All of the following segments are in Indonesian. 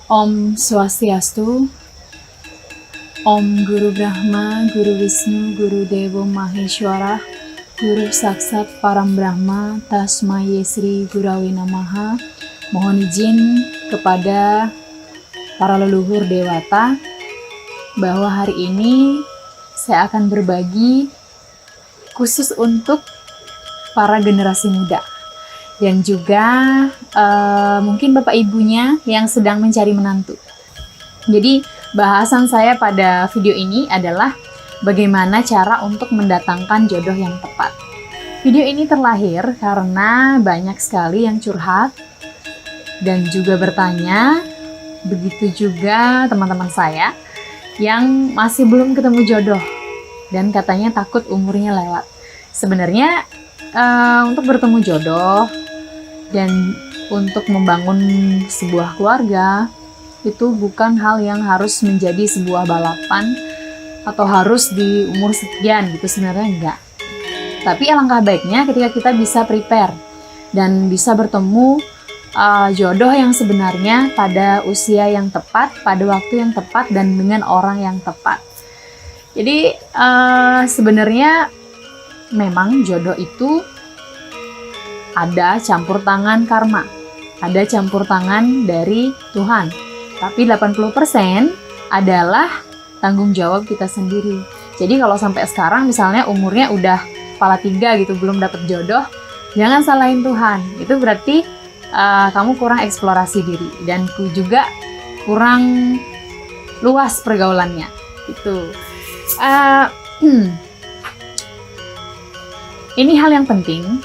Om Swastiastu, Om Guru Brahma, Guru Wisnu, Guru Dewo Maheshwara, Guru Saksat Param Brahma, Tasmaye Sri Gurawi Namaha. Mohon izin kepada para leluhur dewata bahwa hari ini saya akan berbagi khusus untuk para generasi muda dan juga mungkin bapak ibunya yang sedang mencari menantu. Jadi bahasan saya pada video ini adalah bagaimana cara untuk mendatangkan jodoh yang tepat. Video ini terlahir karena banyak sekali yang curhat dan juga bertanya, begitu juga teman-teman saya yang masih belum ketemu jodoh dan katanya takut umurnya lewat. Sebenarnya untuk bertemu jodoh dan untuk membangun sebuah keluarga itu bukan hal yang harus menjadi sebuah balapan atau harus di umur sekian gitu, sebenarnya enggak. Tapi alangkah baiknya ketika kita bisa prepare dan bisa bertemu jodoh yang sebenarnya pada usia yang tepat, pada waktu yang tepat, dan dengan orang yang tepat. Jadi sebenarnya memang jodoh itu ada campur tangan karma, ada campur tangan dari Tuhan. Tapi 80% adalah tanggung jawab kita sendiri. Jadi kalau sampai sekarang misalnya umurnya udah kepala 3 gitu, belum dapet jodoh, jangan salahin Tuhan. Itu berarti kamu kurang eksplorasi diri dan juga kurang luas pergaulannya. Itu. Ini hal yang penting.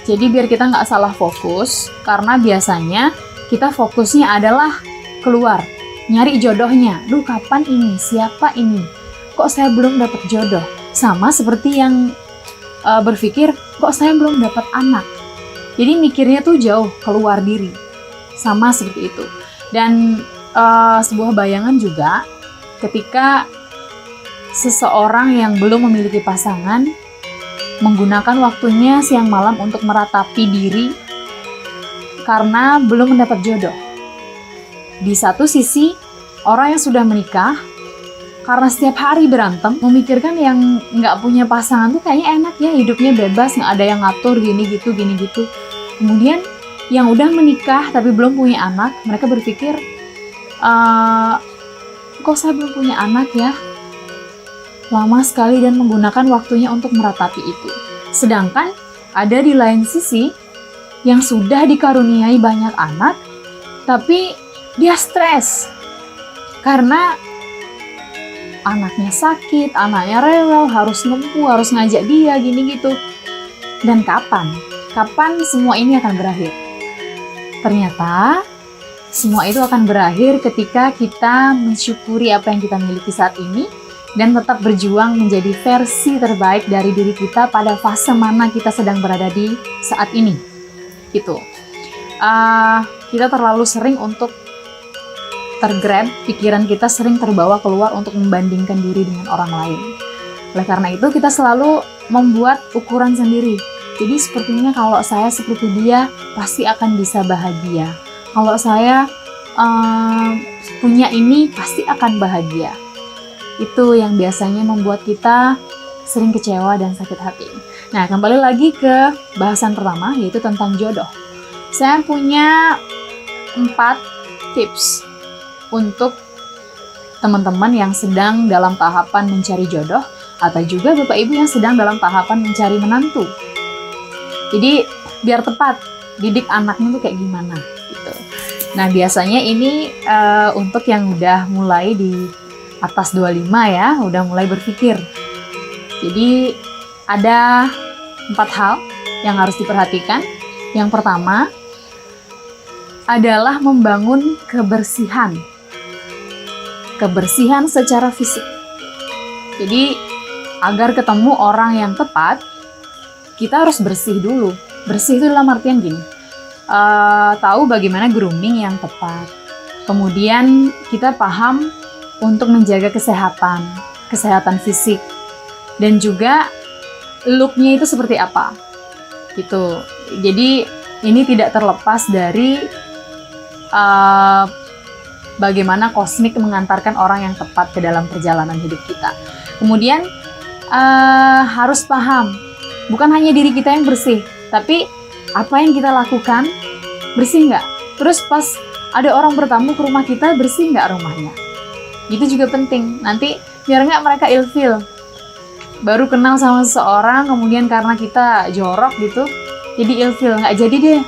Jadi biar kita nggak salah fokus, karena biasanya kita fokusnya adalah keluar, nyari jodohnya. Duh, kapan ini? Siapa ini? Kok saya belum dapat jodoh? Sama seperti yang berpikir, kok saya belum dapat anak? Jadi mikirnya tuh jauh keluar diri. Sama seperti itu. Dan sebuah bayangan juga ketika seseorang yang belum memiliki pasangan menggunakan waktunya siang malam untuk meratapi diri karena belum mendapat jodoh. Di satu sisi, orang yang sudah menikah karena setiap hari berantem, memikirkan yang nggak punya pasangan tuh kayaknya enak ya, hidupnya bebas, nggak ada yang ngatur gini gitu. Kemudian yang udah menikah tapi belum punya anak, mereka berpikir, kok saya belum punya anak ya? Lama sekali dan menggunakan waktunya untuk meratapi itu. Sedangkan ada di lain sisi yang sudah dikaruniai banyak anak, tapi dia stres karena anaknya sakit, anaknya rewel, harus ngempu, harus ngajak dia gini gitu. Dan kapan semua ini akan berakhir? Ternyata semua itu akan berakhir ketika kita mensyukuri apa yang kita miliki saat ini dan tetap berjuang menjadi versi terbaik dari diri kita pada fase mana kita sedang berada di saat ini. Gitu. Kita terlalu sering untuk tergrab, pikiran kita sering terbawa keluar untuk membandingkan diri dengan orang lain. Oleh karena itu kita selalu membuat ukuran sendiri. Jadi sepertinya kalau saya seperti dia pasti akan bisa bahagia. Kalau saya punya ini pasti akan bahagia. Itu yang biasanya membuat kita sering kecewa dan sakit hati. Nah, kembali lagi ke bahasan pertama, yaitu tentang jodoh. Saya punya 4 tips untuk teman-teman yang sedang dalam tahapan mencari jodoh, atau juga bapak ibu yang sedang dalam tahapan mencari menantu. Jadi, biar tepat, didik anaknya tuh kayak gimana gitu. Nah, biasanya ini untuk yang udah mulai di atas 25 ya, udah mulai berpikir. Jadi ada 4 hal yang harus diperhatikan. Yang pertama adalah membangun kebersihan. Kebersihan secara fisik. Jadi agar ketemu orang yang tepat, kita harus bersih dulu. Bersih itu dalam artian gini, tahu bagaimana grooming yang tepat. Kemudian kita paham untuk menjaga kesehatan fisik, dan juga look-nya itu seperti apa, gitu. Jadi ini tidak terlepas dari bagaimana kosmik mengantarkan orang yang tepat ke dalam perjalanan hidup kita. Kemudian harus paham, bukan hanya diri kita yang bersih, tapi apa yang kita lakukan bersih nggak? Terus pas ada orang bertamu ke rumah kita, bersih nggak rumahnya? Itu juga penting, nanti biar nggak mereka ilfil. Baru kenal sama seseorang, kemudian karena kita jorok gitu, jadi ilfil, nggak jadi deh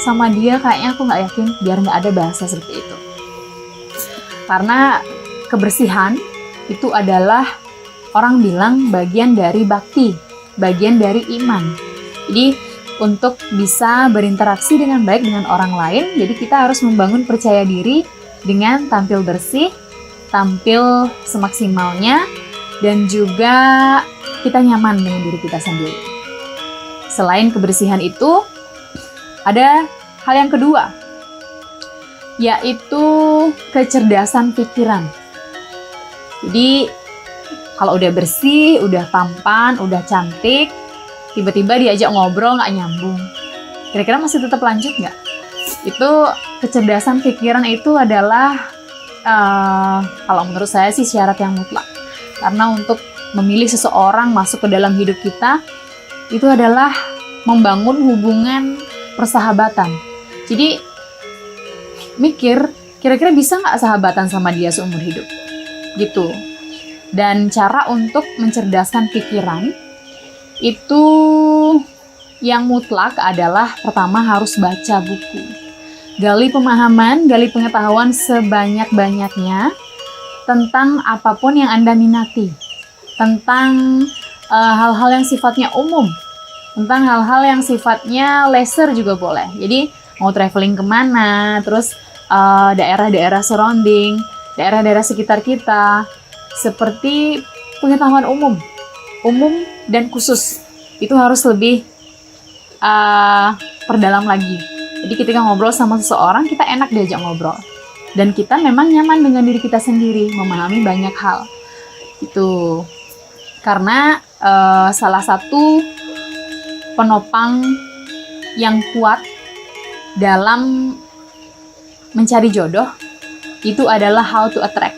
sama dia, kayaknya aku nggak yakin, biar nggak ada bahasa seperti itu. Karena kebersihan itu adalah, orang bilang, bagian dari bakti, bagian dari iman. Jadi untuk bisa berinteraksi dengan baik dengan orang lain, jadi kita harus membangun percaya diri dengan tampil bersih, tampil semaksimalnya, dan juga kita nyaman dengan diri kita sendiri. Selain kebersihan itu, ada hal yang kedua, yaitu kecerdasan pikiran. Jadi kalau udah bersih, udah tampan, udah cantik, tiba-tiba diajak ngobrol nggak nyambung, kira-kira masih tetap lanjut nggak? Itu kecerdasan pikiran itu adalah kalau menurut saya sih syarat yang mutlak. Karena untuk memilih seseorang masuk ke dalam hidup kita, itu adalah membangun hubungan persahabatan. Jadi mikir, kira-kira bisa nggak sahabatan sama dia seumur hidup? Gitu. Dan cara untuk mencerdaskan pikiran itu yang mutlak adalah pertama harus baca buku. Gali pemahaman, gali pengetahuan sebanyak-banyaknya tentang apapun yang Anda minati. Tentang hal-hal yang sifatnya umum. Tentang hal-hal yang sifatnya leisure juga boleh. Jadi mau traveling kemana, terus daerah-daerah surrounding, daerah-daerah sekitar kita, seperti pengetahuan umum dan khusus, itu harus lebih perdalam lagi. Jadi ketika ngobrol sama seseorang, kita enak diajak ngobrol, dan kita memang nyaman dengan diri kita sendiri, memahami banyak hal. Itu karena salah satu penopang yang kuat dalam mencari jodoh itu adalah how to attract.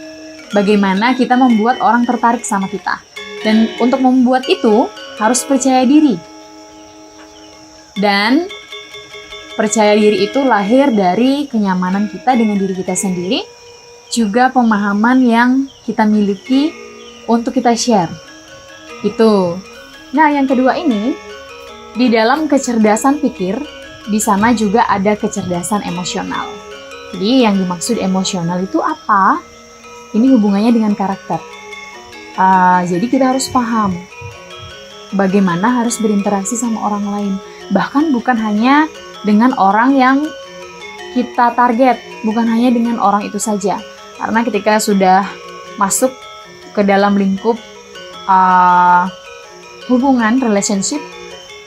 Bagaimana kita membuat orang tertarik sama kita. Dan untuk membuat itu harus percaya diri. Dan percaya diri itu lahir dari kenyamanan kita dengan diri kita sendiri, juga pemahaman yang kita miliki untuk kita share. Itu. Nah, yang kedua ini, di dalam kecerdasan pikir, di sana juga ada kecerdasan emosional. Jadi yang dimaksud emosional itu apa? Ini hubungannya dengan karakter. Jadi kita harus paham bagaimana harus berinteraksi sama orang lain. Bahkan bukan hanya dengan orang yang kita target, bukan hanya dengan orang itu saja. Karena ketika sudah masuk ke dalam lingkup hubungan, relationship,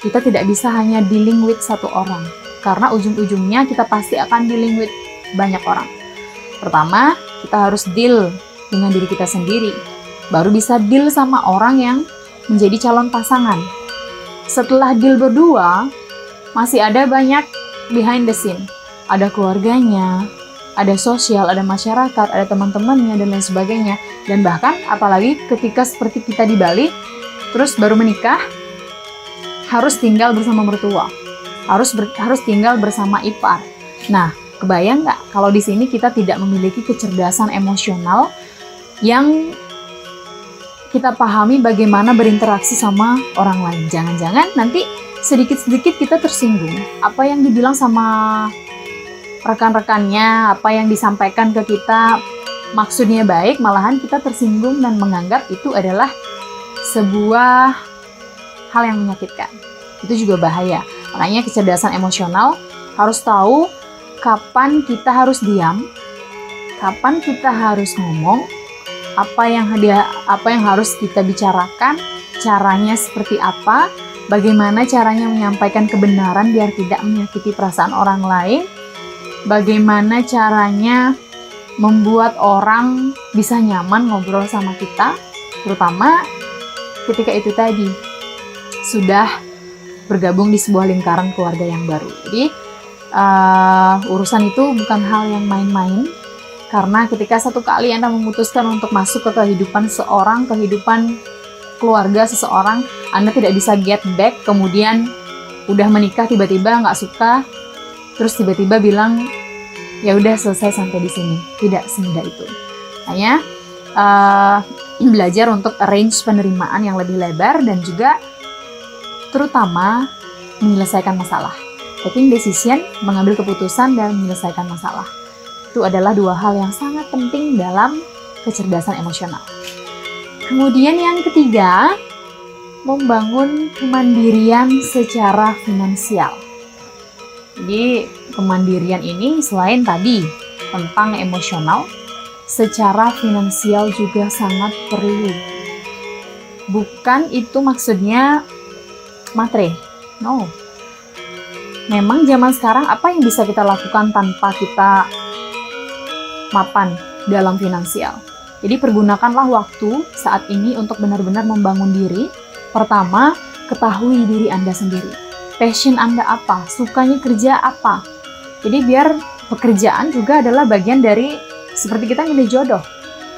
kita tidak bisa hanya dealing with satu orang. Karena ujung-ujungnya kita pasti akan dealing with banyak orang. Pertama, kita harus deal dengan diri kita sendiri. Baru bisa deal sama orang yang menjadi calon pasangan. Setelah deal berdua, masih ada banyak behind the scene. Ada keluarganya, ada sosial, ada masyarakat, ada teman-temannya, dan lain sebagainya. Dan bahkan, apalagi ketika seperti kita di Bali, terus baru menikah, harus tinggal bersama mertua. Harus tinggal bersama ipar. Nah, kebayang nggak kalau di sini kita tidak memiliki kecerdasan emosional yang kita pahami bagaimana berinteraksi sama orang lain. Jangan-jangan nanti sedikit-sedikit kita tersinggung. Apa yang dibilang sama rekan-rekannya, apa yang disampaikan ke kita, maksudnya baik, malahan kita tersinggung dan menganggap itu adalah sebuah hal yang menyakitkan. Itu juga bahaya. Makanya kecerdasan emosional harus tahu kapan kita harus diam, kapan kita harus ngomong, apa yang harus kita bicarakan, caranya seperti apa, bagaimana caranya menyampaikan kebenaran biar tidak menyakiti perasaan orang lain, bagaimana caranya membuat orang bisa nyaman ngobrol sama kita, terutama ketika itu tadi sudah bergabung di sebuah lingkaran keluarga yang baru. Jadi urusan itu bukan hal yang main-main, Karena ketika satu kali Anda memutuskan untuk masuk ke kehidupan seorang, kehidupan keluarga seseorang, Anda tidak bisa get back, kemudian udah menikah tiba-tiba nggak suka, terus tiba-tiba bilang, ya udah selesai sampai di sini. Tidak semudah itu. Hanya belajar untuk arrange penerimaan yang lebih lebar dan juga terutama menyelesaikan masalah. Taking decision, mengambil keputusan dan menyelesaikan masalah. Itu adalah dua hal yang sangat penting dalam kecerdasan emosional. Kemudian yang ketiga, membangun kemandirian secara finansial. Jadi kemandirian ini selain tadi tentang emosional, secara finansial juga sangat perlu. Bukan itu maksudnya materi, no. Memang zaman sekarang apa yang bisa kita lakukan tanpa kita mapan dalam finansial? Jadi pergunakanlah waktu saat ini untuk benar-benar membangun diri. Pertama, ketahui diri Anda sendiri. Passion Anda apa? Sukanya kerja apa? Jadi biar pekerjaan juga adalah bagian dari seperti kita milih jodoh.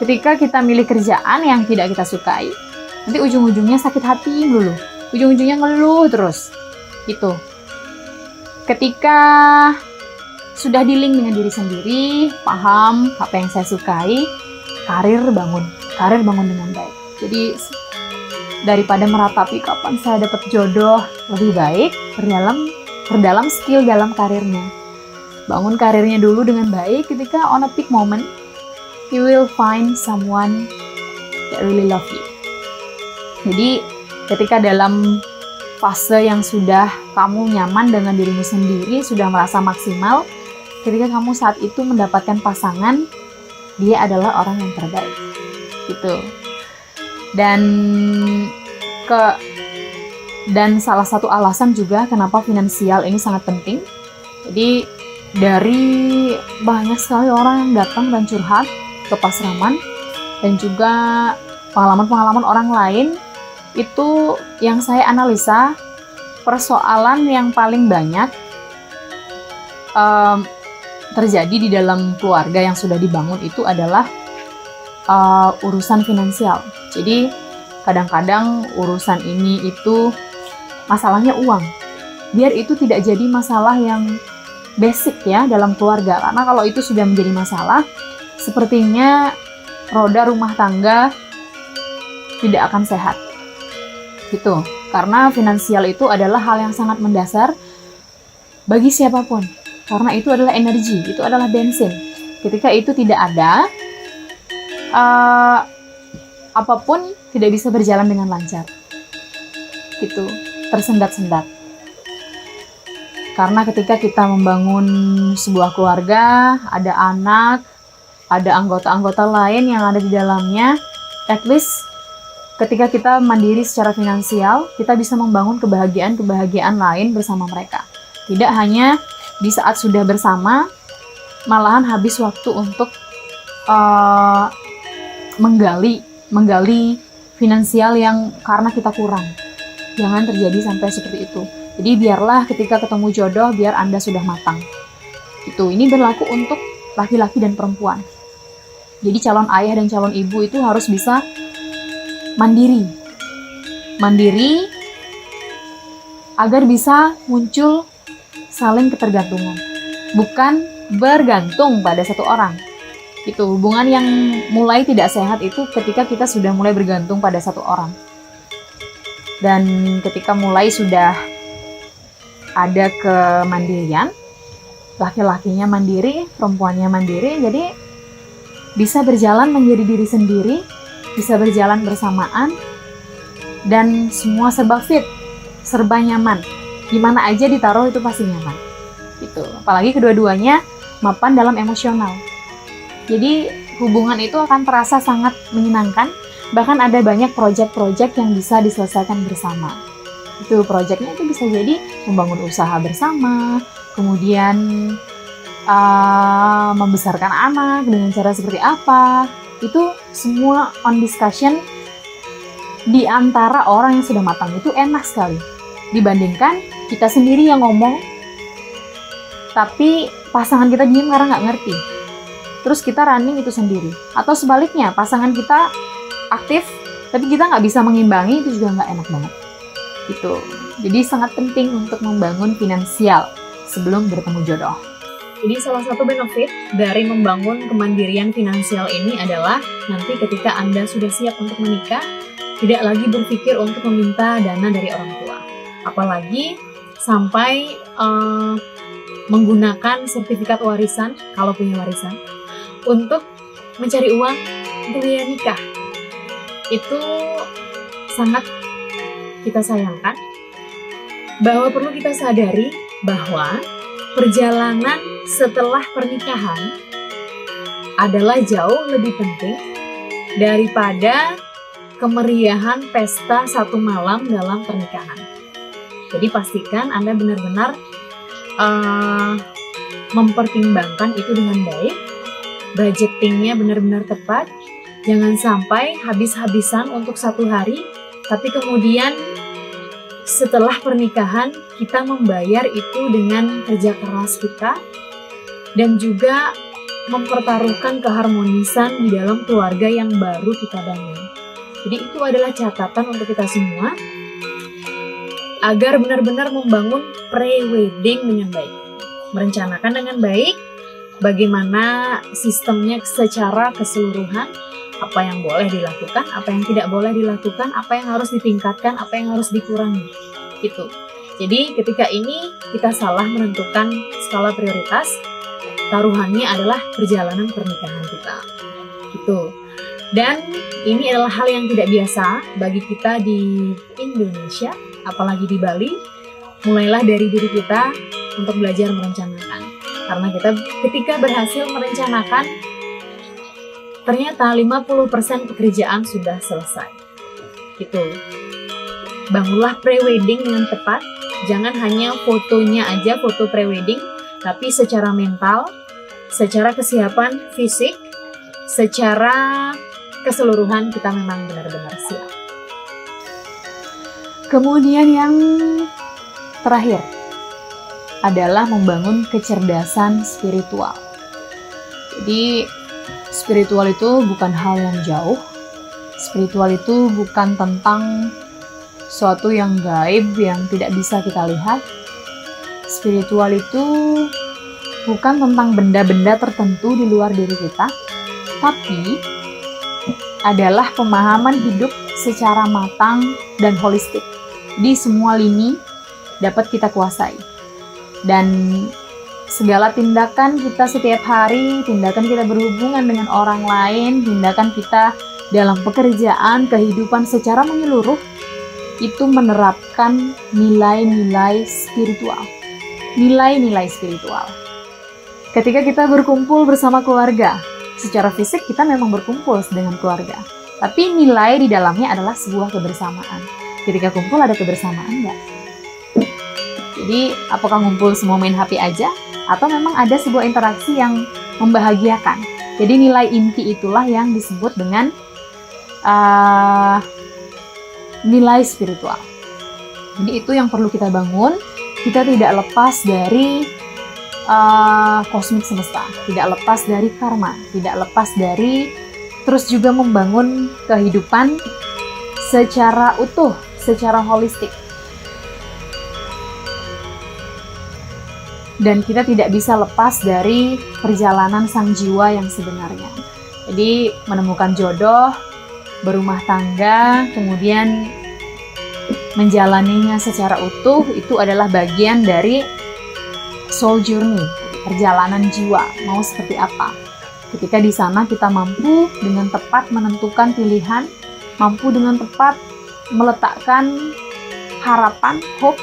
Ketika kita milih kerjaan yang tidak kita sukai, nanti ujung-ujungnya sakit hati dulu. Ujung-ujungnya ngeluh terus. Itu. Ketika sudah dealing dengan diri sendiri, paham apa yang saya sukai, karir bangun dengan baik. Jadi daripada meratapi kapan saya dapat jodoh, lebih baik perdalam skill dalam karirnya. Bangun karirnya dulu dengan baik. Ketika on a peak moment, you will find someone that really love you. Jadi ketika dalam fase yang sudah kamu nyaman dengan dirimu sendiri, sudah merasa maksimal, ketika kamu saat itu mendapatkan pasangan, dia adalah orang yang terbaik. Gitu. Dan salah satu alasan juga kenapa finansial ini sangat penting. Jadi dari banyak sekali orang yang datang dan curhat ke Pasraman, dan juga pengalaman-pengalaman orang lain, itu yang saya analisa, persoalan yang paling banyak terjadi di dalam keluarga yang sudah dibangun itu adalah urusan finansial. Jadi kadang-kadang urusan ini itu masalahnya uang. Biar itu tidak jadi masalah yang basic ya dalam keluarga. Karena kalau itu sudah menjadi masalah, sepertinya roda rumah tangga tidak akan sehat. Gitu. Karena finansial itu adalah hal yang sangat mendasar bagi siapapun. Karena itu adalah energi, itu adalah bensin. Ketika itu tidak ada, apapun tidak bisa berjalan dengan lancar. Gitu, tersendat-sendat. Karena ketika kita membangun sebuah keluarga, ada anak, ada anggota-anggota lain yang ada di dalamnya, at least ketika kita mandiri secara finansial, kita bisa membangun kebahagiaan-kebahagiaan lain bersama mereka. Tidak hanya di saat sudah bersama, malahan habis waktu untuk menggali finansial yang karena kita kurang. Jangan terjadi sampai seperti itu. Jadi biarlah ketika ketemu jodoh, biar Anda sudah matang. Ini berlaku untuk laki-laki dan perempuan. Jadi calon ayah dan calon ibu itu harus bisa mandiri agar bisa muncul saling ketergantungan, bukan bergantung pada satu orang. Hubungan yang mulai tidak sehat itu ketika kita sudah mulai bergantung pada satu orang. Dan ketika mulai sudah ada kemandirian, laki-lakinya mandiri, perempuannya mandiri, jadi bisa berjalan menjadi diri sendiri, bisa berjalan bersamaan, dan semua serba fit, serba nyaman. Gimana aja ditaruh itu pasti nyaman. Apalagi kedua-duanya mapan dalam emosional. Jadi hubungan itu akan terasa sangat menyenangkan. Bahkan ada banyak proyek-proyek yang bisa diselesaikan bersama. Proyeknya itu bisa jadi membangun usaha bersama, kemudian membesarkan anak dengan cara seperti apa. Itu semua on discussion di antara orang yang sudah matang. Itu enak sekali dibandingkan kita sendiri yang ngomong tapi pasangan kita diam karena nggak ngerti. terus kita running itu sendiri. Atau sebaliknya, pasangan kita aktif, tapi kita nggak bisa mengimbangi, itu juga nggak enak banget. Gitu. Jadi sangat penting untuk membangun finansial sebelum bertemu jodoh. Jadi salah satu benefit dari membangun kemandirian finansial ini adalah nanti ketika Anda sudah siap untuk menikah, tidak lagi berpikir untuk meminta dana dari orang tua. Apalagi sampai menggunakan sertifikat warisan, kalau punya warisan, untuk mencari uang untuk biaya nikah. Itu sangat kita sayangkan, bahwa perlu kita sadari bahwa perjalanan setelah pernikahan adalah jauh lebih penting daripada kemeriahan pesta satu malam dalam pernikahan. Jadi pastikan Anda benar-benar mempertimbangkan itu dengan baik, budgetingnya benar-benar tepat, jangan sampai habis-habisan untuk satu hari, tapi kemudian setelah pernikahan kita membayar itu dengan kerja keras kita, dan juga mempertaruhkan keharmonisan di dalam keluarga yang baru kita bangun. Jadi itu adalah catatan untuk kita semua, agar benar-benar membangun pre-wedding dengan baik. Merencanakan dengan baik bagaimana sistemnya secara keseluruhan, apa yang boleh dilakukan, apa yang tidak boleh dilakukan, apa yang harus ditingkatkan, apa yang harus dikurangi. Gitu. Jadi ketika ini kita salah menentukan skala prioritas, taruhannya adalah perjalanan pernikahan kita. Gitu. Dan ini adalah hal yang tidak biasa bagi kita di Indonesia, apalagi di Bali. Mulailah dari diri kita untuk belajar merencanakan. Karena kita ketika berhasil merencanakan, ternyata 50% pekerjaan sudah selesai. Gitu. Bangunlah pre-wedding dengan tepat. Jangan hanya fotonya aja, foto pre-wedding, tapi secara mental, secara kesiapan fisik, secara keseluruhan kita memang benar-benar siap. Kemudian yang terakhir adalah membangun kecerdasan spiritual. Jadi spiritual itu bukan hal yang jauh. Spiritual itu bukan tentang suatu yang gaib yang tidak bisa kita lihat. Spiritual itu bukan tentang benda-benda tertentu di luar diri kita, tapi adalah pemahaman hidup secara matang dan holistik. Di semua lini dapat kita kuasai. Dan segala tindakan kita setiap hari, tindakan kita berhubungan dengan orang lain, tindakan kita dalam pekerjaan, kehidupan secara menyeluruh, itu menerapkan nilai-nilai spiritual. Nilai-nilai spiritual. Ketika kita berkumpul bersama keluarga, secara fisik kita memang berkumpul dengan keluarga. Tapi nilai di dalamnya adalah sebuah kebersamaan. Ketika kumpul ada kebersamaan nggak? Jadi apakah ngumpul semua main HP aja? Atau memang ada sebuah interaksi yang membahagiakan? Jadi nilai inti itulah yang disebut dengan nilai spiritual. Jadi itu yang perlu kita bangun. Kita tidak lepas dari kosmik semesta, tidak lepas dari karma, tidak lepas dari terus juga membangun kehidupan secara utuh, secara holistik. Dan kita tidak bisa lepas dari perjalanan sang jiwa yang sebenarnya. Jadi menemukan jodoh, berumah tangga, kemudian menjalaninya secara utuh, itu adalah bagian dari soul journey, perjalanan jiwa, mau seperti apa. Ketika di sana kita mampu dengan tepat menentukan pilihan, mampu dengan tepat meletakkan harapan, hope,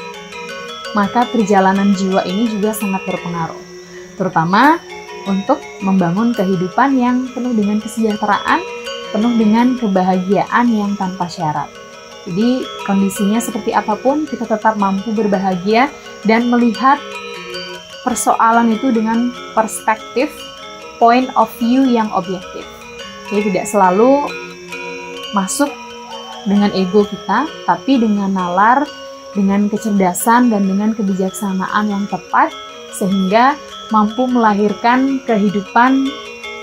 maka perjalanan jiwa ini juga sangat berpengaruh. Terutama untuk membangun kehidupan yang penuh dengan kesejahteraan, penuh dengan kebahagiaan yang tanpa syarat. Jadi kondisinya seperti apapun, kita tetap mampu berbahagia dan melihat persoalan itu dengan perspektif, point of view yang objektif. Jadi tidak selalu masuk dengan ego kita, tapi dengan nalar, dengan kecerdasan dan dengan kebijaksanaan yang tepat, sehingga mampu melahirkan kehidupan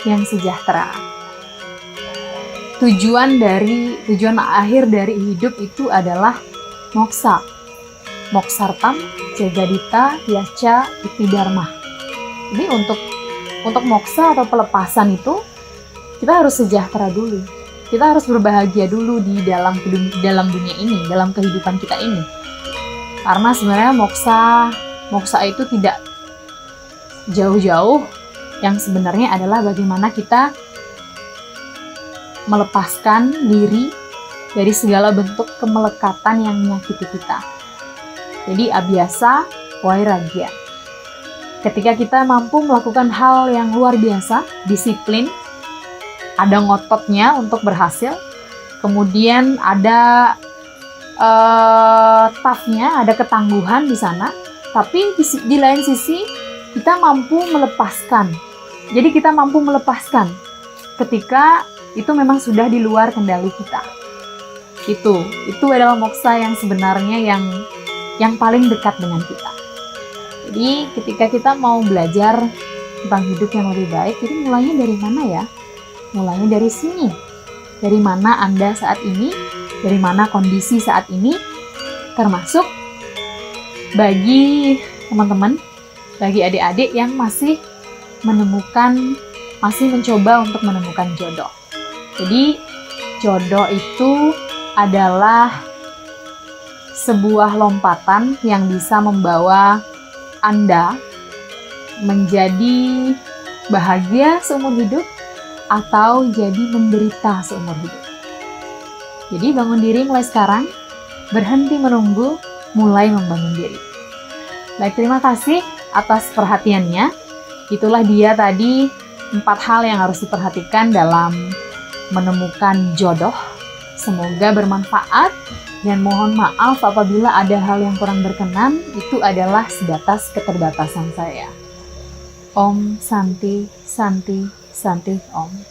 yang sejahtera. Tujuan akhir dari hidup itu adalah moksa. Moksartam jagadita yacha iti dharma. Jadi untuk moksa atau pelepasan itu kita harus sejahtera dulu. Kita harus berbahagia dulu di dalam dunia ini, dalam kehidupan kita ini. Karena sebenarnya moksa itu tidak jauh-jauh, yang sebenarnya adalah bagaimana kita melepaskan diri dari segala bentuk kemelekatan yang menyakiti kita. Jadi abhyasa vairagya. Ketika kita mampu melakukan hal yang luar biasa, disiplin, ada ngototnya untuk berhasil, kemudian ada tough-nya, ada ketangguhan di sana, tapi di lain sisi kita mampu melepaskan. Jadi kita mampu melepaskan ketika itu memang sudah di luar kendali kita. Itu adalah moksa yang sebenarnya yang paling dekat dengan kita. Jadi ketika kita mau belajar tentang hidup yang lebih baik, jadi mulainya dari mana ya? Mulainya dari sini. Dari mana Anda saat ini, dari mana kondisi saat ini, termasuk bagi teman-teman, bagi adik-adik yang masih mencoba untuk menemukan jodoh. Jadi jodoh itu adalah sebuah lompatan yang bisa membawa Anda menjadi bahagia seumur hidup atau jadi menderita seumur hidup. Jadi bangun diri mulai sekarang, berhenti menunggu, mulai membangun diri. Baik, terima kasih atas perhatiannya. Itulah dia tadi 4 hal yang harus diperhatikan dalam menemukan jodoh. Semoga bermanfaat dan mohon maaf apabila ada hal yang kurang berkenan, itu adalah sebatas keterbatasan saya. Om Santi Santi Santi Om.